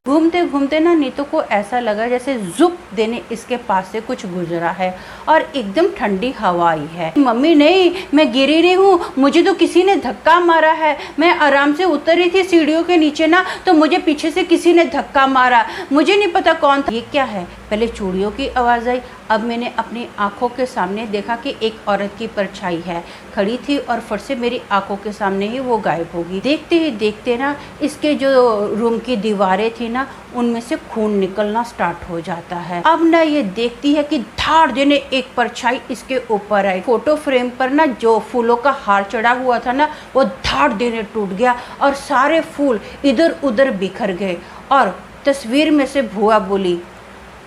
घूमते घूमते ना नीतू को ऐसा लगा जैसे जुप देने इसके पास से कुछ गुजरा है और एकदम ठंडी हवा आई है। मम्मी नहीं, मैं गिरी नहीं हूँ, मुझे तो किसी ने धक्का मारा है। मैं आराम से उतर रही थी सीढ़ियों के नीचे ना, तो मुझे पीछे से किसी ने धक्का मारा, मुझे नहीं पता कौन था। ये क्या है? पहले चूड़ियों की आवाज़ आई, अब मैंने अपनी आंखों के सामने देखा कि एक औरत की परछाई है खड़ी थी और फट से मेरी आंखों के सामने ही वो गायब होगी। देखते ही देखते ना इसके जो रूम की दीवारें थी ना, उनमें से खून निकलना स्टार्ट हो जाता है। अब ना ये देखती है कि धाड़ देने एक परछाई इसके ऊपर आई। फोटो फ्रेम पर ना जो फूलों का हार चढ़ा हुआ था ना, वो धाड़ देने टूट गया और सारे फूल इधर उधर बिखर गए। और तस्वीर में से भुआ बोली,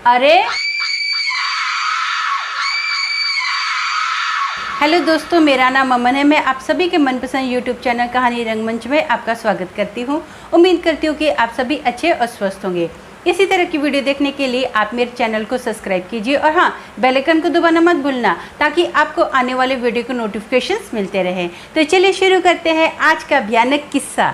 अरे हेलो दोस्तों, मेरा नाम अमन है। मैं आप सभी के मनपसंद यूट्यूब चैनल कहानी रंगमंच में आपका स्वागत करती हूँ। उम्मीद करती हूँ कि आप सभी अच्छे और स्वस्थ होंगे। इसी तरह की वीडियो देखने के लिए आप मेरे चैनल को सब्सक्राइब कीजिए और हाँ, बेल आइकन को दबाना मत भूलना, ताकि आपको आने वाले वीडियो के नोटिफिकेशंस मिलते रहें। तो चलिए शुरू करते हैं आज का भयानक किस्सा।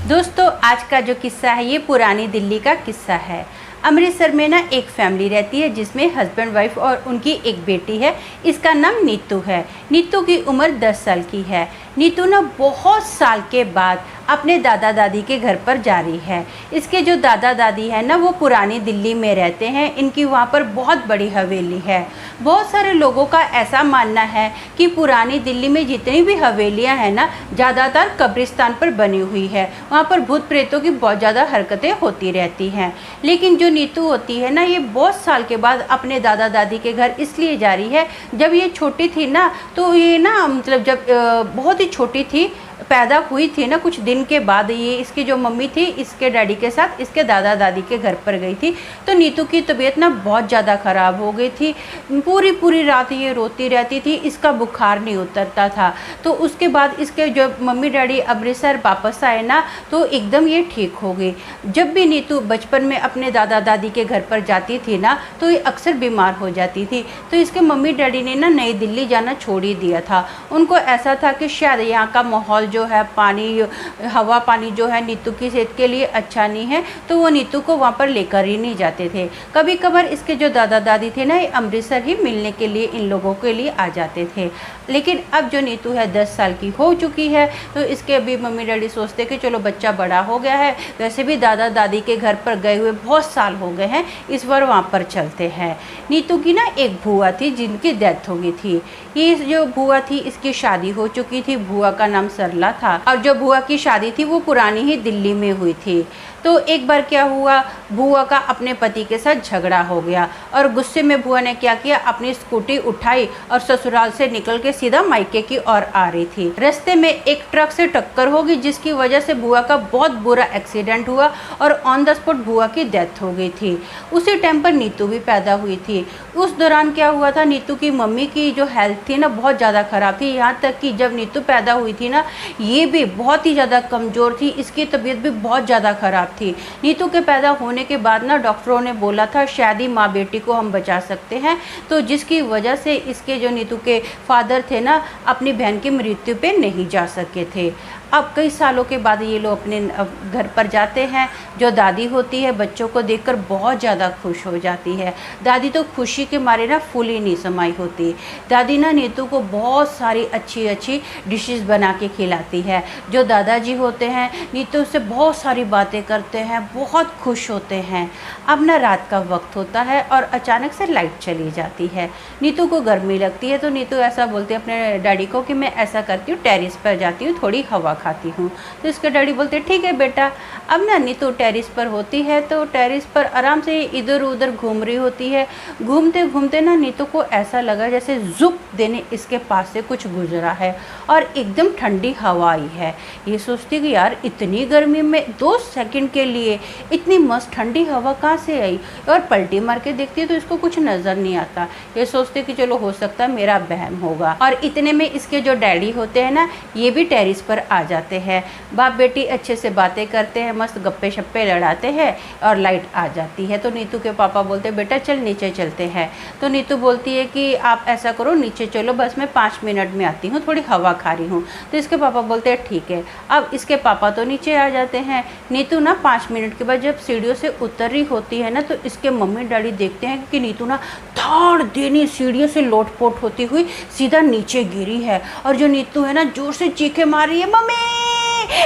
दोस्तों, आज का जो किस्सा है ये पुरानी दिल्ली का किस्सा है। अमृतसर में ना एक फैमिली रहती है जिसमें हस्बैंड वाइफ और उनकी एक बेटी है। इसका नाम नीतू है। नीतू की उम्र 10 साल की है। नीतू ना बहुत साल के बाद अपने दादा दादी के घर पर जा रही है। इसके जो दादा दादी है ना, वो पुरानी दिल्ली में रहते हैं। इनकी वहाँ पर बहुत बड़ी हवेली है। बहुत सारे लोगों का ऐसा मानना है कि पुरानी दिल्ली में जितनी भी हवेलियाँ हैं ना, ज़्यादातर कब्रिस्तान पर बनी हुई है। वहाँ पर भूत प्रेतों की बहुत ज़्यादा हरकतें होती रहती हैं। लेकिन जो नीतू होती है ना, ये बहुत साल के बाद अपने दादा दादी के घर इसलिए जा रही है। जब ये छोटी थी ना, तो ये ना मतलब जब बहुत ही छोटी थी, पैदा हुई थी ना, कुछ दिन के बाद ये इसकी जो मम्मी थी इसके डैडी के साथ इसके दादा दादी के घर पर गई थी। तो नीतू की तबीयत ना बहुत ज़्यादा ख़राब हो गई थी। पूरी रात ये रोती रहती थी, इसका बुखार नहीं उतरता था। तो उसके बाद इसके जो मम्मी डैडी अमृतसर वापस आए ना, तो एकदम ये ठीक हो गई। जब भी नीतू बचपन में अपने दादा दादी के घर पर जाती थी ना, तो ये अक्सर बीमार हो जाती थी। तो इसके मम्मी डैडी ने ना नई दिल्ली जाना छोड़ ही दिया था। उनको ऐसा था कि शायद यहाँ का माहौल जो है, पानी हवा पानी जो है नीतू की सेहत के लिए अच्छा नहीं है, तो वो नीतू को वहाँ पर लेकर ही नहीं जाते थे। कभी कभार इसके जो दादा दादी थे ना, ये अमृतसर ही मिलने के लिए इन लोगों के लिए आ जाते थे। लेकिन अब जो नीतू है 10 साल की हो चुकी है, तो इसके अभी मम्मी डैडी सोचते कि चलो बच्चा बड़ा हो गया है, वैसे भी दादा दादी के घर पर गए हुए बहुत साल हो गए हैं, इस बार वहाँ पर चलते हैं। नीतू की ना एक बुआ थी जिनकी डेथ हो गई थी। ये जो बुआ थी इसकी शादी हो चुकी थी। बुआ का नाम सरला था और जो बुआ की शादी थी वो पुरानी ही दिल्ली में हुई थी। तो एक बार क्या हुआ, बुआ का अपने पति के साथ झगड़ा हो गया और गुस्से में बुआ ने क्या किया, अपनी स्कूटी उठाई और ससुराल से निकल के सीधा मायके की ओर आ रही थी। रास्ते में एक ट्रक से टक्कर हो गई, जिसकी वजह से बुआ का बहुत बुरा एक्सीडेंट हुआ और ऑन द स्पॉट बुआ की डेथ हो गई थी। उसी टाइम पर नीतू भी पैदा हुई थी। उस दौरान क्या हुआ था, नीतू की मम्मी की जो हेल्थ थी ना बहुत ज़्यादा ख़राब थी। यहाँ तक कि जब नीतू पैदा हुई थी ना, ये भी बहुत ही ज़्यादा कमज़ोर थी, इसकी तबीयत भी बहुत ज़्यादा ख़राब थी। नीतू के पैदा होने के बाद ना डॉक्टरों ने बोला था शायद ही माँ बेटी को हम बचा सकते हैं। तो जिसकी वजह से इसके जो नीतू के फादर थे ना, अपनी बहन की मृत्यु पे नहीं जा सके थे। अब कई सालों के बाद ये लोग अपने घर पर जाते हैं। जो दादी होती है बच्चों को देखकर बहुत ज़्यादा खुश हो जाती है। दादी तो खुशी के मारे ना फूल ही नहीं समाई होती। दादी ना नीतू को बहुत सारी अच्छी अच्छी डिशेस बना के खिलाती है। जो दादाजी होते हैं नीतू से बहुत सारी बातें करते हैं, बहुत खुश होते हैं। अब ना रात का वक्त होता है और अचानक से लाइट चली जाती है। नीतू को गर्मी लगती है, तो नीतू ऐसा बोलती है अपने डैडी को कि मैं ऐसा करती हूँ, टेरिस पर जाती हूँ, थोड़ी हवा खाती हूँ। तो इसके डैडी बोलते ठीक है बेटा। अब ना नीतू टेरिस पर होती है, तो टेरिस पर आराम से इधर उधर घूम रही होती है। घूमते घूमते ना नीतू को ऐसा लगा जैसे जुप देने इसके पास से कुछ गुजरा है और एकदम ठंडी हवा आई है। ये सोचती कि यार इतनी गर्मी में 2 सेकंड के लिए इतनी मस्त ठंडी हवा कहाँ से आई, और पलटी मार के देखती है तो इसको कुछ नज़र नहीं आता। ये सोचती कि चलो हो सकता है मेरा वहम होगा। और इतने में इसके जो डैडी होते हैं ना, ये भी टेरिस पर आ जाते हैं। बाप बेटी अच्छे से बातें करते हैं, मस्त गप्पे शप्पे लड़ाते हैं और लाइट आ जाती है। तो नीतू के पापा बोलते हैं बेटा चल नीचे चलते हैं। तो नीतू बोलती है कि आप ऐसा करो नीचे चलो, बस मैं 5 मिनट में आती हूँ, थोड़ी हवा खा रही हूँ। तो इसके पापा बोलते हैं ठीक है। अब इसके पापा तो नीचे आ जाते हैं। नीतू ना 5 मिनट के बाद जब सीढ़ियों से उतर रही होती है ना, तो इसके मम्मी डैडी देखते हैं कि नीतू ना धाड़ देनी सीढ़ियों से लोटपोट होती हुई सीधा नीचे गिरी है। और जो नीतू है ना जोर से चीखे मार रही है, मम्मी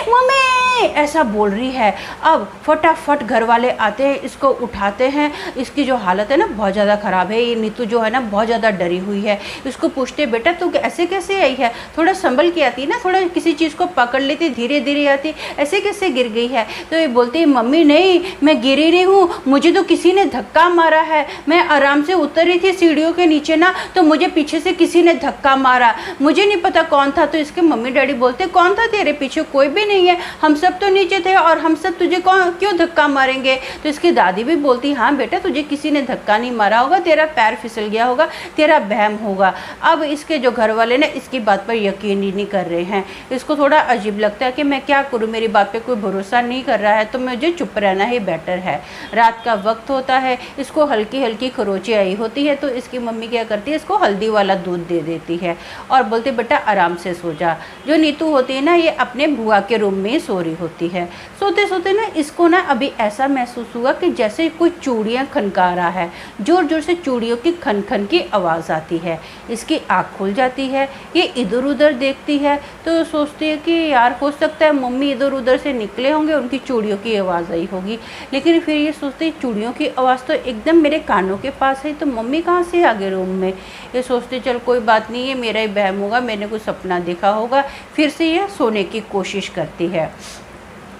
मम्मी ऐसा बोल रही है। अब फटाफट घर वाले आते हैं, इसको उठाते हैं। इसकी जो हालत है ना बहुत ज़्यादा ख़राब है। ये नीतू जो है ना बहुत ज़्यादा डरी हुई है। इसको पूछते बेटा तू ऐसे कैसे आई है, थोड़ा संभल के आती ना, थोड़ा किसी चीज़ को पकड़ लेती, धीरे धीरे आती, ऐसे कैसे गिर गई है। तो ये बोलती है मम्मी नहीं मैं गिरी नहीं हूँ, मुझे तो किसी ने धक्का मारा है। मैं आराम से उतर रही थी सीढ़ियों के नीचे ना, तो मुझे पीछे से किसी ने धक्का मारा, मुझे नहीं पता कौन था। तो इसके मम्मी डैडी बोलते कौन था तेरे पीछे, कोई भी नहीं है, हम सब तो नीचे थे और हम सब तुझे क्यों धक्का मारेंगे। तो इसकी दादी भी बोलती हाँ बेटा तुझे किसी ने धक्का नहीं मारा होगा, तेरा पैर फिसल गया होगा, तेरा वहम होगा। अब इसके जो घर वाले ना इसकी बात पर यकीन ही नहीं कर रहे हैं। इसको थोड़ा अजीब लगता है कि मैं क्या करूँ, मेरी बात पे कोई भरोसा नहीं कर रहा है, तो मुझे चुप रहना ही बेटर है। रात का वक्त होता है, इसको हल्की हल्की खरोंची आई होती है। तो इसकी मम्मी क्या करती है, इसको हल्दी वाला दूध दे देती है और बोलते बेटा आराम से सो जा। जो नीतू होती है ना ये अपने बुआ के रूम में सो रही होती है। सोते सोते ना इसको ना अभी ऐसा महसूस हुआ कि जैसे कोई चूड़ियाँ खनका रहा है, जोर जोर से चूड़ियों की खन खन की आवाज़ आती है। इसकी आँख खुल जाती है, ये इधर उधर देखती है तो सोचती है कि यार हो सकता है मम्मी इधर उधर से निकले होंगे, उनकी चूड़ियों की आवाज़ आई होगी। लेकिन फिर ये सोचती है चूड़ियों की आवाज़ तो एकदम मेरे कानों के पास है, तो मम्मी कहाँ से आ गए रूम में। ये सोचते चल कोई बात नहीं है, मेरा ही वहम होगा, मैंने कुछ सपना देखा होगा। फिर से ये सोने की कोशिश करती है।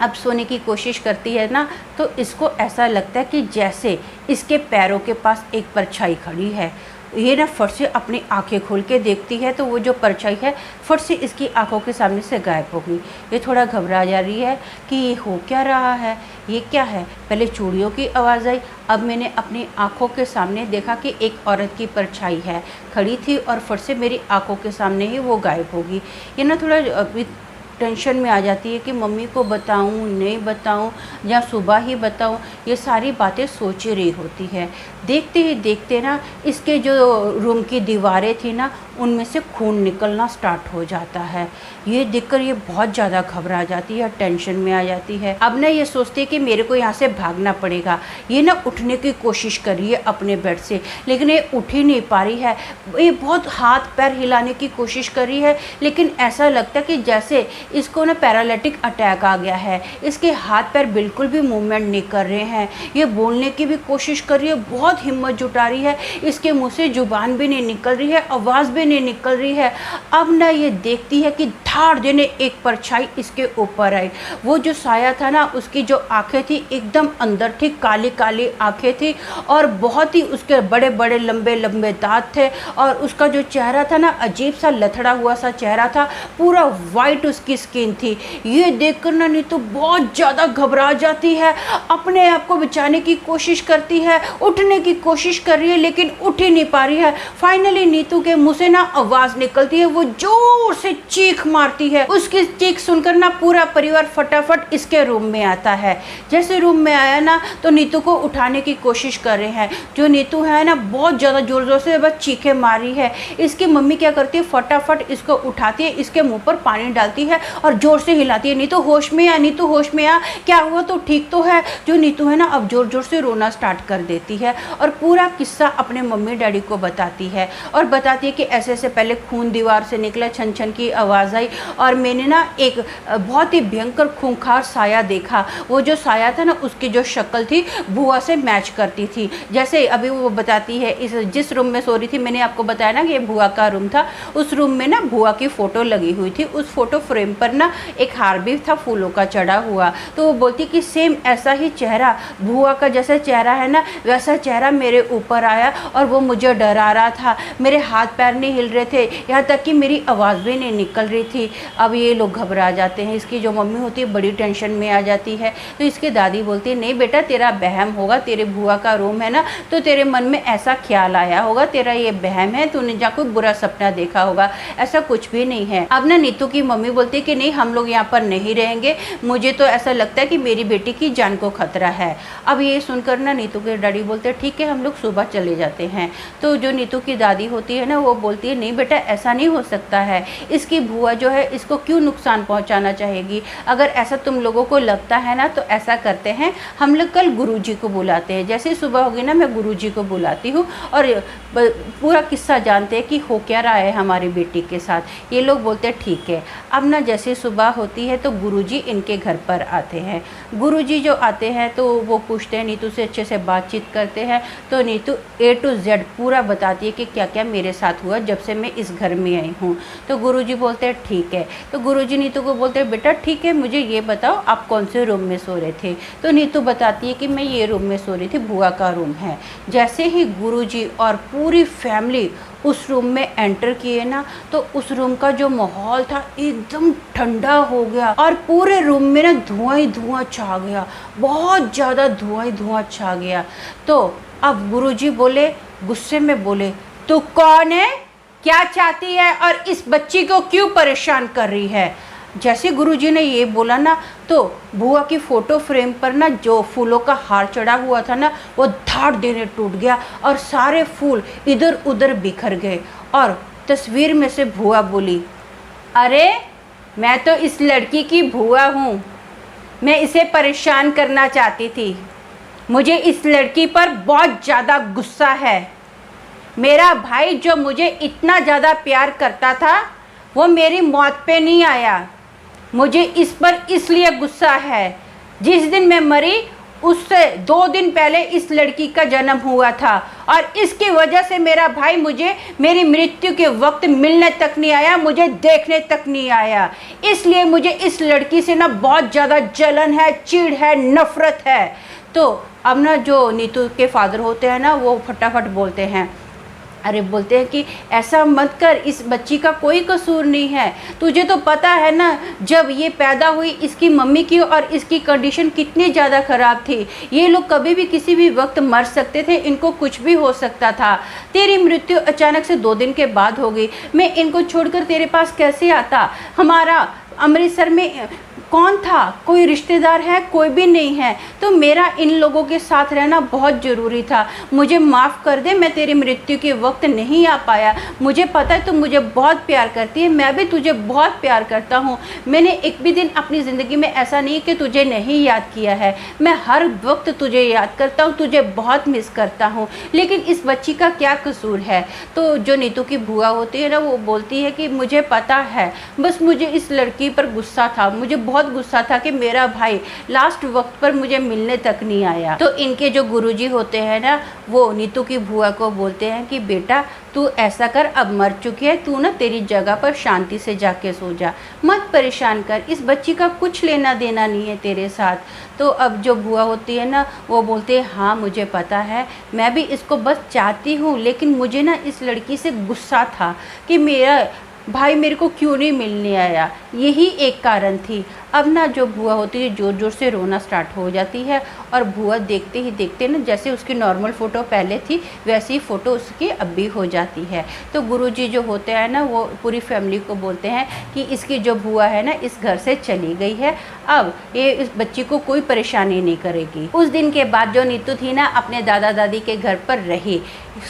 अब सोने की कोशिश करती है ना, तो इसको ऐसा लगता है कि जैसे इसके पैरों के पास एक परछाई खड़ी है। ये ना फट से अपनी आंखें खोल के देखती है, तो वो जो परछाई है फट से इसकी आंखों के सामने से गायब हो गई। ये थोड़ा घबरा जा रही है कि ये हो क्या रहा है, ये क्या है। पहले चूड़ियों की आवाज़ आई, अब मैंने अपनी आंखों के सामने देखा कि एक औरत की परछाई है खड़ी थी और फट से मेरी आंखों के सामने ही वो गायब होगी। ये ना थोड़ा टेंशन में आ जाती है कि मम्मी को बताऊं नहीं बताऊं या सुबह ही बताऊं। ये सारी बातें सोच रही होती है। देखते ही देखते ना इसके जो रूम की दीवारें थी ना उनमें से खून निकलना स्टार्ट हो जाता है। ये देखकर ये बहुत ज़्यादा घबरा जाती है, टेंशन में आ जाती है। अब ना ये सोचती है कि मेरे को यहाँ से भागना पड़ेगा। ये ना उठने की कोशिश कर रही है अपने बेड से, लेकिन ये उठ ही नहीं पा रही है। ये बहुत हाथ पैर हिलाने की कोशिश कर रही है, लेकिन ऐसा लगता है कि जैसे इसको ना पैरालिटिक अटैक आ गया है। इसके हाथ पैर बिल्कुल भी मूवमेंट नहीं कर रहे हैं। ये बोलने की भी कोशिश कर रही है, बहुत हिम्मत जुटा रही है, इसके मुंह से जुबान भी नहीं निकल रही है, आवाज़ भी नहीं निकल रही है। अब ना ये देखती है कि धाड़ देने एक परछाई इसके ऊपर आई। वो जो साया था ना उसकी जो आंखें थी एकदम अंदर थी, काली काली आंखें थी और बहुत ही उसके बड़े बड़े लंबे लंबे दांत थे और उसका जो चेहरा था ना अजीब सा लथड़ा हुआ सा चेहरा था, पूरा वाइट उसकी स्किन थी। ये देखकर ना नीतू बहुत ज़्यादा घबरा जाती है, अपने आप को बचाने की कोशिश करती है, उठने की कोशिश कर रही है लेकिन उठ ही नहीं पा रही है। फाइनली नीतू के मुंह से ना आवाज़ निकलती है, वो जोर से चीख मारती है। उसकी चीख सुनकर ना पूरा परिवार फटाफट इसके रूम में आता है। जैसे रूम में आया ना तो नीतू को उठाने की कोशिश कर रहे हैं। जो नीतू है ना बहुत ज़्यादा जोर जोर से बस चीखें मारी है। इसकी मम्मी क्या करती है, फटाफट इसको उठाती है, इसके मुंह पर पानी डालती है और जोर से हिलाती है, नीतू होश में आ, नीतू होश में आ, क्या हुआ, तो ठीक तो है। जो नीतू है ना अब जोर जोर से रोना स्टार्ट कर देती है और पूरा किस्सा अपने मम्मी डैडी को बताती है और बताती है कि ऐसे ऐसे पहले खून दीवार से निकला, छन छन की आवाज़ आई और मैंने ना एक बहुत ही भयंकर खूंखार साया देखा। वो जो साया था ना उसकी जो शक्ल थी बुआ से मैच करती थी। जैसे अभी वो बताती है इस जिस रूम में सो रही थी, मैंने आपको बताया ना कि ये बुआ का रूम था, उस रूम में ना बुआ की फ़ोटो लगी हुई थी। उस फोटो फ्रेम पर ना एक हार भी था फूलों का चढ़ा हुआ। तो वो बोलती कि सेम ऐसा ही चेहरा बुआ का जैसा चेहरा है ना वैसा चेहरा मेरे ऊपर आया और वो मुझे डरा रहा था, मेरे हाथ पैर नहीं नहीं हिल रहे थे, यहाँ तक कि मेरी आवाज़ भी नहीं निकल रही थी। अब ये लोग घबरा जाते हैं, इसकी जो मम्मी होती है बड़ी टेंशन में आ जाती है। तो इसकी दादी बोलती है नहीं बेटा तेरा वहम होगा, तेरे बुआ का रूम है ना, तो तेरे मन में ऐसा ख्याल आया होगा, तेरा ये वहम है, तूने जा कोई बुरा सपना देखा होगा, ऐसा कुछ भी नहीं है। अब ना नीतू की मम्मी बोलती है कि नहीं हम लोग यहाँ पर नहीं रहेंगे, मुझे तो ऐसा लगता है कि मेरी बेटी की जान को खतरा है। अब ये सुनकर ना नीतू के डैडी बोलते हैं ठीक है हम लोग सुबह चले जाते हैं। तो जो नीतू की दादी होती है ना वो बोलती है नहीं बेटा ऐसा नहीं हो सकता है, इसकी बुआ जो है इसको क्यों नुकसान पहुंचाना चाहेगी, अगर ऐसा तुम लोगों को लगता है ना तो ऐसा करते हैं हम लोग कल गुरुजी को बुलाते हैं, जैसे सुबह होगी ना मैं गुरुजी को बुलाती हूँ और पूरा किस्सा जानते हैं कि हो क्या रहा है हमारी बेटी के साथ। ये लोग बोलते हैं ठीक है। अब ना जैसे सुबह होती है तो गुरुजी इनके घर पर आते हैं। गुरुजी जो आते हैं तो वो पूछते हैं नीतू से, अच्छे से बातचीत करते हैं। तो नीतू A to Z पूरा बताती है कि क्या क्या मेरे साथ हुआ जब से मैं इस घर में आई हूँ। तो गुरुजी बोलते हैं ठीक है। तो गुरुजी नीतू को बोलते हैं बेटा ठीक है मुझे ये बताओ आप कौन से रूम में सो रहे थे। तो नीतू बताती है कि मैं ये रूम में सो रही थी, बुआ का रूम है। जैसे ही गुरुजी और पूरी फैमिली उस रूम में एंटर किए ना तो उस रूम का जो माहौल था एकदम ठंडा हो गया और पूरे रूम में ना धुआं ही धुआं छा गया, बहुत ज़्यादा धुआं ही धुआं छा गया। तो अब गुरुजी बोले, गुस्से में बोले, तू कौन है, क्या चाहती है और इस बच्ची को क्यों परेशान कर रही है। जैसे गुरुजी ने ये बोला ना तो बुआ की फ़ोटो फ्रेम पर ना जो फूलों का हार चढ़ा हुआ था ना वो धाड़ देने टूट गया और सारे फूल इधर उधर बिखर गए। और तस्वीर में से बुआ बोली, अरे मैं तो इस लड़की की बुआ हूँ, मैं इसे परेशान करना चाहती थी, मुझे इस लड़की पर बहुत ज़्यादा गुस्सा है। मेरा भाई जो मुझे इतना ज़्यादा प्यार करता था वो मेरी मौत पे नहीं आया, मुझे इस पर इसलिए गुस्सा है जिस दिन मैं मरी उससे 2 दिन पहले इस लड़की का जन्म हुआ था और इसकी वजह से मेरा भाई मुझे मेरी मृत्यु के वक्त मिलने तक नहीं आया, मुझे देखने तक नहीं आया। इसलिए मुझे इस लड़की से ना बहुत ज़्यादा जलन है, चिढ़ है, नफ़रत है। तो अब ना जो नीतू के फादर होते हैं ना वो फटाफट बोलते हैं, अरे बोलते हैं कि ऐसा मत कर, इस बच्ची का कोई कसूर नहीं है, तुझे तो पता है ना जब ये पैदा हुई इसकी मम्मी की और इसकी कंडीशन कितनी ज़्यादा ख़राब थी, ये लोग कभी भी किसी भी वक्त मर सकते थे, इनको कुछ भी हो सकता था। तेरी मृत्यु अचानक से 2 दिन के बाद हो गई, मैं इनको छोड़कर तेरे पास कैसे आता, हमारा अमृतसर में कौन था, कोई रिश्तेदार है, कोई भी नहीं है, तो मेरा इन लोगों के साथ रहना बहुत ज़रूरी था, मुझे माफ़ कर दे, मैं तेरी मृत्यु के वक्त नहीं आ पाया। मुझे पता है तुम मुझे बहुत प्यार करती है, मैं भी तुझे बहुत प्यार करता हूँ, मैंने एक भी दिन अपनी ज़िंदगी में ऐसा नहीं कि तुझे नहीं याद किया है, मैं हर वक्त तुझे याद करता हूँ, तुझे बहुत मिस करता हूँ, लेकिन इस बच्ची का क्या कसूर है। तो जो नीतू की बुआ होती है ना वो बोलती है कि मुझे पता है, बस मुझे इस लड़की पर गुस्सा था, मुझे बहुत गुस्सा था कि मेरा भाई लास्ट वक्त पर मुझे मिलने तक नहीं आया। तो इनके जो गुरुजी होते हैं ना वो नीतू की बुआ को बोलते हैं कि बेटा तू ऐसा कर, अब मर चुकी है, तू ना तेरी जगह पर शांति से जाके सो जा, मत परेशान कर, इस बच्ची का कुछ लेना देना नहीं है तेरे साथ। तो अब जो बुआ होती है ना वो बोलते हैं हाँ मुझे पता है, मैं भी इसको बस चाहती हूँ, लेकिन मुझे ना इस लड़की से गुस्सा था कि मेरा भाई मेरे को क्यों नहीं मिलने आया, यही एक कारण थी। अब ना जो बुआ होती है ज़ोर ज़ोर से रोना स्टार्ट हो जाती है और बुआ देखते ही देखते ना जैसे उसकी नॉर्मल फ़ोटो पहले थी वैसी फ़ोटो उसकी अब भी हो जाती है। तो गुरुजी जो होते हैं ना वो पूरी फैमिली को बोलते हैं कि इसकी जो बुआ है ना इस घर से चली गई है, अब ये इस बच्ची को कोई परेशानी नहीं करेगी। उस दिन के बाद जो नीतू थी ना अपने दादा दादी के घर पर रही,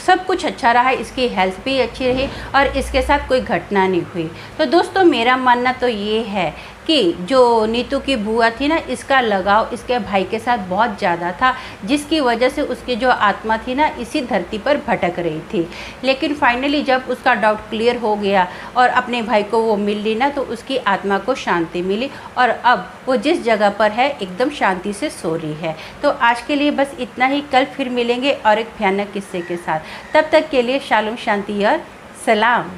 सब कुछ अच्छा रहा, इसकी हेल्थ भी अच्छी रही और इसके साथ कोई घटना नहीं हुई। तो दोस्तों मेरा मानना तो ये है कि जो नीतू की बुआ थी ना इसका लगाव इसके भाई के साथ बहुत ज़्यादा था, जिसकी वजह से उसकी जो आत्मा थी ना इसी धरती पर भटक रही थी। लेकिन फाइनली जब उसका डाउट क्लियर हो गया और अपने भाई को वो मिल ली ना तो उसकी आत्मा को शांति मिली और अब वो जिस जगह पर है एकदम शांति से सो रही है। तो आज के लिए बस इतना ही, कल फिर मिलेंगे और एक भयानक किस्से के साथ। तब तक के लिए शालोम, शांति और सलाम।